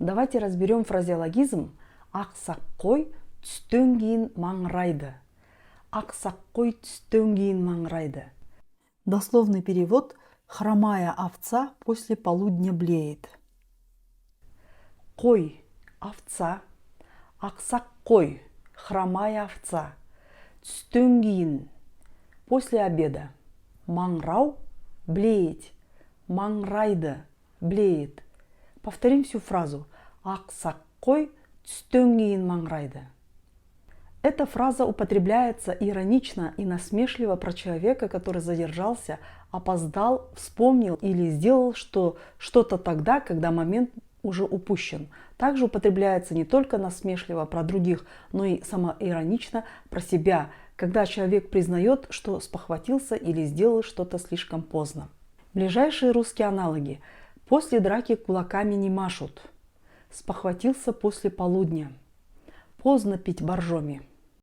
Давайте разберем фразеологизм «ақсақ қой түстен кейін маңырайды». «Ақсақ қой түстен кейін маңырайды». Дословный перевод: хромая овца после полудня блеет. Қой – овца, ақсақ қой – хромая овца, түстен кейін – после обеда, маңырау – блеять, маңырайды – блеет. Повторим всю фразу. Ақсақ қой түстен кейін маңырайды. Эта фраза употребляется иронично и насмешливо про человека, который задержался, опоздал, вспомнил или сделал что-то тогда, когда момент уже упущен. Также употребляется не только насмешливо про других, но и самоиронично про себя, когда человек признает, что спохватился или сделал что-то слишком поздно. Ближайшие русские аналоги. После драки кулаками не машут. Спохватился после полудня. Поздно пить боржоми.